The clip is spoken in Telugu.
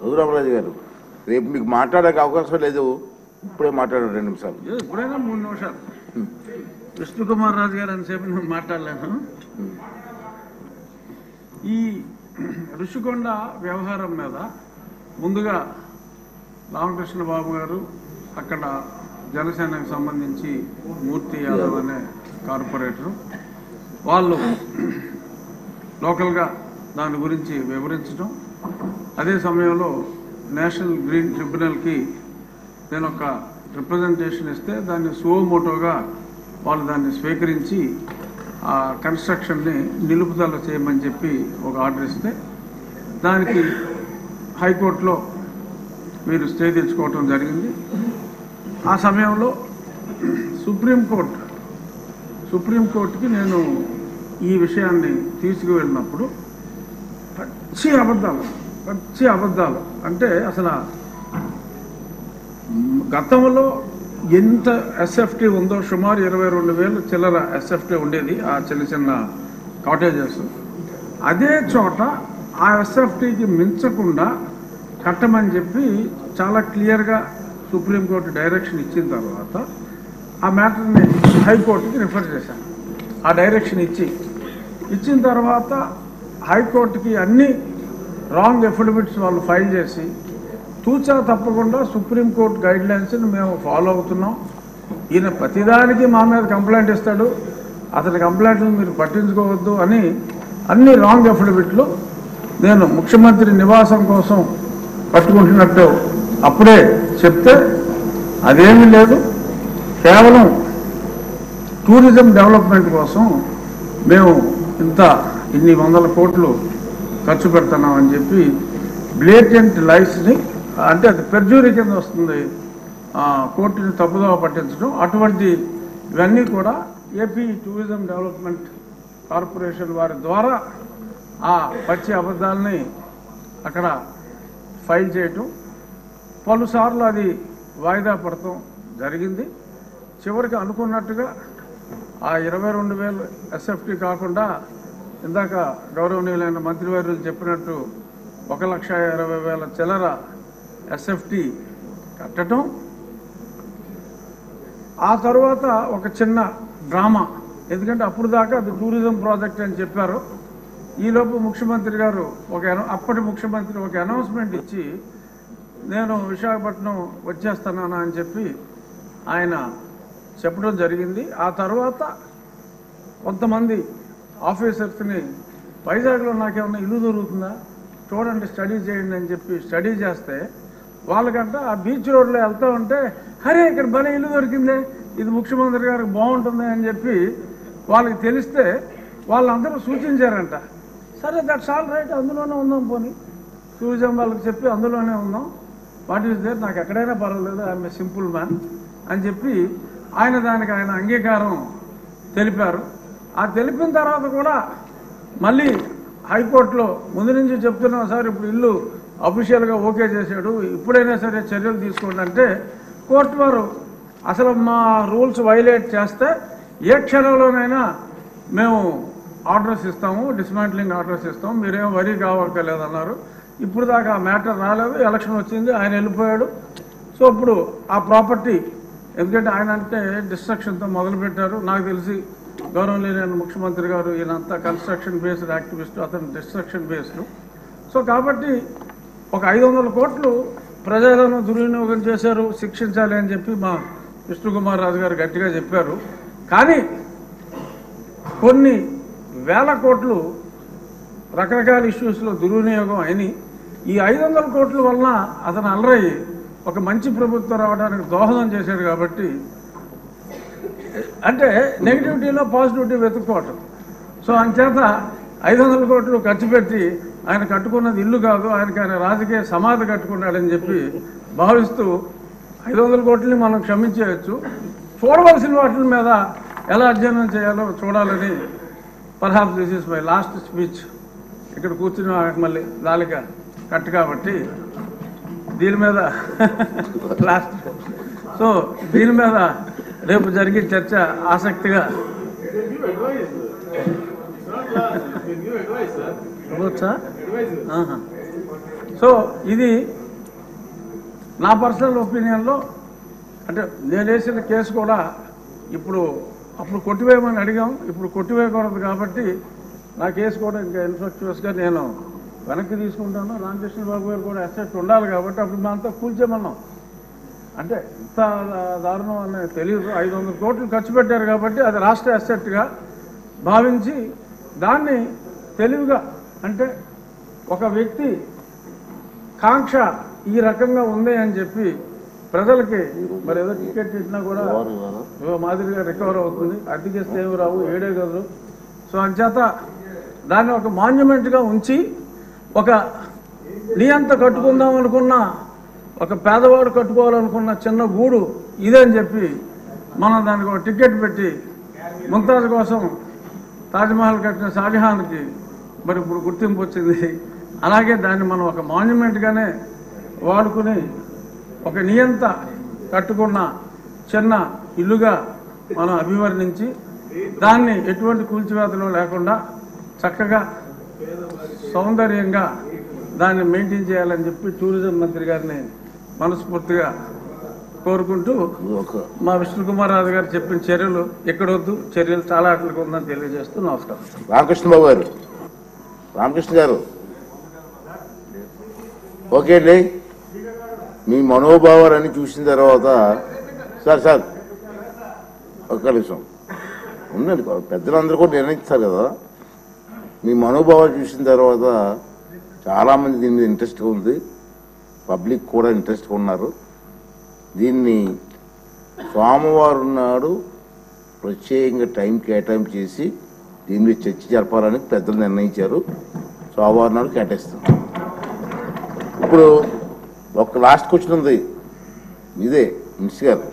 మధురామరాజు గారు రేపు మీకు మాట్లాడే అవకాశం లేదు, ఇప్పుడే మాట్లాడారు 2 నిమిషాలు. ఇప్పుడైనా 3 నిమిషాలు. విష్ణుకుమార్ రాజు గారు అంతసేపు నేను మాట్లాడలేను. ఈ ఋషికొండ వ్యవహారం మీద ముందుగా రామకృష్ణ బాబు గారు, అక్కడ జనసేనకు సంబంధించి మూర్తి యాదవ్ అనే కార్పొరేటరు, వాళ్ళు లోకల్గా దాని గురించి వివరించడం, అదే సమయంలో నేషనల్ గ్రీన్ ట్రిబ్యునల్కి నేను ఒక రిప్రజెంటేషన్ ఇస్తే దాన్ని సువోమోటోగా వాళ్ళు దాన్ని స్వీకరించి ఆ కన్స్ట్రక్షన్ని నిలుపుదల చేయమని చెప్పి ఒక ఆర్డర్ ఇస్తే దానికి హైకోర్టులో మీరు స్టే తెచ్చుకోవటం జరిగింది. ఆ సమయంలో సుప్రీంకోర్టుకి నేను ఈ విషయాన్ని తీసుకువెళ్ళినప్పుడు పచ్చి అబద్ధాలు అంటే అసలు గతంలో ఎంత ఎస్ఎఫ్టీ ఉందో సుమారు 22,000 చిల్లర ఎస్ఎఫ్టీ ఉండేది ఆ చిన్న చిన్న కాటేజెస్. అదే చోట ఆ ఎస్ఎఫ్టీకి మించకుండా కట్టమని చెప్పి చాలా క్లియర్గా సుప్రీంకోర్టు డైరెక్షన్ ఇచ్చిన తర్వాత ఆ మ్యాటర్ని హైకోర్టుకి రిఫర్ చేశాను. ఆ డైరెక్షన్ ఇచ్చిన తర్వాత హైకోర్టుకి అన్ని రాంగ్ ఎఫిడవిట్స్ వాళ్ళు ఫైల్ చేసి తూచా తప్పకుండా సుప్రీంకోర్టు గైడ్లైన్స్ని మేము ఫాలో అవుతున్నాం. ఈయన ప్రతిదానికి మా మీద కంప్లైంట్ ఇస్తాడు, అతని కంప్లైంట్లు మీరు పట్టించుకోవద్దు అని అన్ని రాంగ్ ఎఫిడవిట్లు నేను ముఖ్యమంత్రి నివాసం కోసం పట్టుకుంటున్నట్టు అప్పుడే చెప్తే అదేమీ లేదు, కేవలం టూరిజం డెవలప్మెంట్ కోసం మేము ఇన్ని 100 కోట్లు ఖర్చు పెడుతున్నామని చెప్పి బ్లేటెంట్ లైస్ని, అంటే అది పెర్జూరీ కింద వస్తుంది, కోర్టుని తప్పుదోవ పట్టించడం. అటువంటి ఇవన్నీ కూడా ఏపీ టూరిజం డెవలప్మెంట్ కార్పొరేషన్ వారి ద్వారా ఆ పచ్చి అబద్ధాలని అక్కడ ఫైల్ చేయటం, పలుసార్లు అది వాయిదా పడటం జరిగింది. చివరికి అనుకున్నట్టుగా ఆ 22,000 ఎస్ఎఫ్టీ కాకుండా ఇందాక గౌరవనీయులైన మంత్రివర్యులు చెప్పినట్టు 1,20,000 చిల్లర ఎస్ఎఫ్టీ కట్టడం. ఆ తర్వాత ఒక చిన్న డ్రామా, ఎందుకంటే అప్పుడు దాకా అది టూరిజం ప్రాజెక్ట్ అని చెప్పారు. ఈలోపు ముఖ్యమంత్రి గారు అప్పటి ముఖ్యమంత్రి ఒక అనౌన్స్మెంట్ ఇచ్చి నేను విశాఖపట్నం వచ్చేస్తున్నాను అని చెప్పి ఆయన చెప్పడం జరిగింది. ఆ తర్వాత కొంతమంది ఆఫీసర్స్ని వైజాగ్లో నాకేమన్నా ఇల్లు దొరుకుతుందా చూడండి, స్టడీ చేయండి అని చెప్పి స్టడీ చేస్తే వాళ్ళకంట ఆ బీచ్ రోడ్లో వెళ్తూ ఉంటే అరే ఇక్కడ భలే ఇల్లు దొరికిందే, ఇది ముఖ్యమంత్రి గారికి బాగుంటుంది అని చెప్పి వాళ్ళకి తెలిస్తే వాళ్ళందరూ సూచించారంట. సరే దట్స్ ఆల్ రైట్, అందులోనే ఉందాం, పోనీ టూరిజం వాళ్ళకి చెప్పి అందులోనే ఉందాం, వాట్ ఈస్ దేర్, నాకు ఎక్కడైనా పర్వాలేదు, ఐఎమ్ ఏ సింపుల్ మ్యాన్ అని చెప్పి దానికి ఆయన అంగీకారం తెలిపారు. ఆ తెలిపిన తర్వాత కూడా మళ్ళీ హైకోర్టులో ముందు నుంచి చెప్తున్నాం సార్, ఇప్పుడు ఇల్లు అఫీషియల్గా ఓకే చేశాడు, ఇప్పుడైనా సరే చర్యలు తీసుకోండి అంటే కోర్టు వారు అసలు మా రూల్స్ వైలేట్ చేస్తే ఏ క్షణంలోనైనా మేము ఆర్డర్స్ ఇస్తాము, డిస్మాంట్లింగ్ ఆర్డర్స్ ఇస్తాము, మీరేం వరీ కావక్కర్లేదన్నారు. ఇప్పుడు దాకా ఆ మ్యాటర్ రాలేదు, ఎలక్షన్ వచ్చింది, ఆయన వెళ్ళిపోయాడు. సో ఇప్పుడు ఆ ప్రాపర్టీ, ఎందుకంటే ఆయన అంటే డిస్ట్రక్షన్తో మొదలుపెట్టారు, నాకు తెలిసి గౌరవనీయులైన ముఖ్యమంత్రి గారు ఈయనంతా కన్స్ట్రక్షన్ బేస్డ్ యాక్టివిస్ట్, అతను డిస్ట్రక్షన్ బేస్డ్. సో కాబట్టి ఒక 500 కోట్లు ప్రజలను దుర్వినియోగం చేశారు, శిక్షించాలి అని చెప్పి మా విష్ణుకుమార్ రాజు గారు గట్టిగా చెప్పారు. కానీ కొన్ని వేల కోట్లు రకరకాల ఇష్యూస్లో దుర్వినియోగం అయినాయి. ఈ 500 కోట్ల వలన అతను అలరయ్యి ఒక మంచి ప్రభుత్వం రావడానికి దోహదం చేశాడు. కాబట్టి అంటే నెగిటివిటీలో పాజిటివిటీ వెతుక్కోవటం. సో అంచేత 500 కోట్లు ఖర్చు పెట్టి ఆయన కట్టుకున్నది ఇల్లు కాదు, ఆయన రాజకీయ సమాధి కట్టుకున్నాడని చెప్పి భావిస్తూ 500 కోట్లని మనం క్షమించేయచ్చు, చూడవలసిన వాటి మీద ఎలా అధ్యయనం చేయాలో చూడాలని. Perhaps this is my last speech. ఇక్కడ కూర్చుని మళ్ళీ నాలిక కట్ కాబట్టి దీని మీద లాస్ట్. సో దీని మీద రేపు జరిగే చర్చ ఆసక్తిగా సో ఇది నా పర్సనల్ ఒపీనియన్లో అంటే నేను వేసిన కేసు కూడా అప్పుడు కొట్టివేయమని అడిగాం, ఇప్పుడు కొట్టివేయకూడదు కాబట్టి నా కేసు కూడా ఇంకా ఇన్ఫ్రాస్ట్రక్చర్స్గా నేను వెనక్కి తీసుకుంటాను. రామకృష్ణ బాబు గారు కూడా అసెట్ ఉండాలి కాబట్టి అప్పుడు మేమంతా కూల్చేమన్నాం. అంటే ఇంత దారుణం అనేది తెలియదు. 500 కోట్లు ఖర్చు పెట్టారు కాబట్టి అది రాష్ట్ర అసెట్గా భావించి దాన్ని తెలివిగా అంటే ఒక వ్యక్తి కాంక్ష ఈ రకంగా ఉంది అని చెప్పి ప్రజలకి మరి ఏదో టికెట్ ఇచ్చినా కూడా మాదిరిగా రికవర్ అవుతుంది, అద్దెకిస్తే ఏమి రావు, 7 గదులు. సో అంచేత దాన్ని ఒక మాన్యుమెంట్గా ఉంచి ఒక నియంత కట్టుకుందాం అనుకున్న ఒక పేదవాడు కట్టుకోవాలనుకున్న చిన్న గూడు ఇదే అని చెప్పి మనం దానికి ఒక టికెట్ పెట్టి ముంతాజ్ కోసం తాజ్మహల్ కట్టిన షాజహాన్కి మరి ఇప్పుడు గుర్తింపు వచ్చింది. అలాగే దాన్ని మనం ఒక మాన్యుమెంట్గానే వాడుకుని ఒక నియంత కట్టుకున్న చిన్న ఇల్లుగా మనం అభివర్ణించి దాన్ని ఎటువంటి కూల్చివేతలు లేకుండా చక్కగా సౌందర్యంగా దాన్ని మెయింటైన్ చేయాలని చెప్పి టూరిజం మంత్రి గారిని మనస్ఫూర్తిగా కోరుకుంటూ మా విష్ణుకుమార్ రాజు గారు చెప్పిన చర్యలు ఎక్కడొద్దు, చర్యలు చాలా అట్లకు ఉందని తెలియజేస్తూ నమస్కారం. రామకృష్ణ బాబు గారు, రామకృష్ణ గారు ఓకే అండి, మీ మనోభావాలన్నీ చూసిన తర్వాత సార్ ఒక్క నిమిషం ఉండండి, పెద్దలందరూ కూడా నిర్ణయిస్తారు కదా. మీ మనోభావాలు చూసిన తర్వాత చాలామంది దీని మీద ఇంట్రెస్ట్గా ఉంది, పబ్లిక్ కూడా ఇంట్రెస్ట్గా ఉన్నారు. దీన్ని సోమవారం నాడు ప్రత్యేకంగా టైం కేటాయింపు చేసి దీని మీద చర్చ జరపాలని పెద్దలు నిర్ణయించారు. సోమవారం నాడు కేటాయిస్తాం. ఇప్పుడు ఒక లాస్ట్ క్వశ్చన్ ఉంది, ఇదే మినిస్టర్ గారు